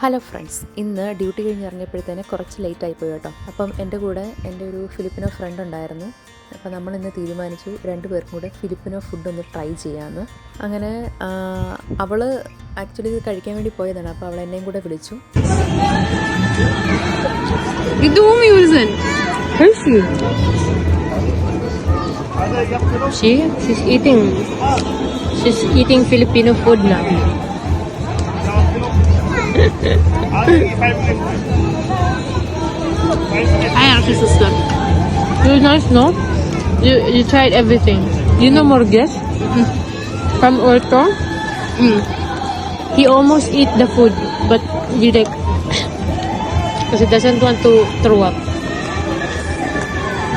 Hello friends, ഇന്ന് duty കഴിഞ്ഞ് ഇറങ്ങിയപ്പോഴത്തേന് കുറച്ച് ലേറ്റായി പോയി കേട്ടോ. അപ്പം എൻ്റെ കൂടെ എൻ്റെ ഒരു ഫിലിപ്പിനോ ഫ്രണ്ട് ഉണ്ടായിരുന്നു. അപ്പോൾ നമ്മളിന്ന് തീരുമാനിച്ചു രണ്ടുപേർക്കും കൂടെ ഫിലിപ്പിനോ ഫുഡ് ഒന്ന് ട്രൈ ചെയ്യാമെന്ന്. അങ്ങനെ അവൾ ആക്ച്വലി ഇത് കഴിക്കാൻ വേണ്ടി പോയതാണ്. അപ്പോൾ അവൾ എന്നെയും കൂടെ വിളിച്ചു. She's eating Filipino food now. Hi, Auntie sister. It was nice, no? You tried everything. You know Morges from Orto? He almost ate the food, but he like because he doesn't want to throw up.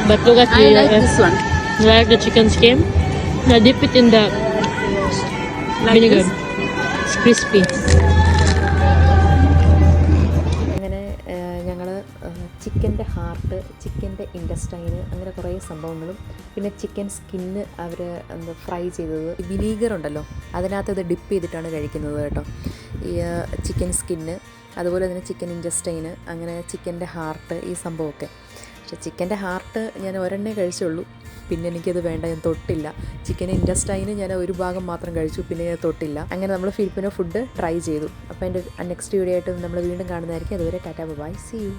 But look at I like this one. You like the chicken skin? Now dip it in the Like vinegar. this? It's crispy. ചിക്കൻ്റെ heart, ചിക്കൻ്റെ ഇൻറ്റസ്റ്റൈന്, അങ്ങനെ കുറേ സംഭവങ്ങളും പിന്നെ chicken skin അവർ fry ചെയ്തത് vinegar ഉണ്ടല്ലോ അതിനകത്ത് ഇത് ഡിപ്പ് ചെയ്തിട്ടാണ് കഴിക്കുന്നത് കേട്ടോ. ഈ ചിക്കൻ സ്കിന്ന്, അതുപോലെ തന്നെ ചിക്കൻ ഇൻറ്റസ്റ്റൈന്, അങ്ങനെ ചിക്കൻ്റെ ഹാർട്ട്, ഈ സംഭവമൊക്കെ. പക്ഷേ ചിക്കൻ്റെ ഹാർട്ട് ഞാൻ ഒരെണ്ണേ കഴിച്ചുള്ളൂ, പിന്നെ എനിക്കത് വേണ്ട, ഞാൻ തൊട്ടില്ല. ചിക്കൻ ഇൻറ്റസ്റ്റൈന് ഞാൻ ഒരു ഭാഗം മാത്രം കഴിച്ചു, പിന്നെ ഞാൻ തൊട്ടില്ല. അങ്ങനെ നമ്മൾ ഫിലിപ്പിനോ ഫുഡ് ട്രൈ ചെയ്തു. അപ്പോൾ എൻ്റെ നെക്സ്റ്റ് വീഡിയോ ആയിട്ട് നമ്മൾ വീണ്ടും കാണുന്നതായിരിക്കും. അതുവരെ ടാറ്റാ ബൈ, സീ യു.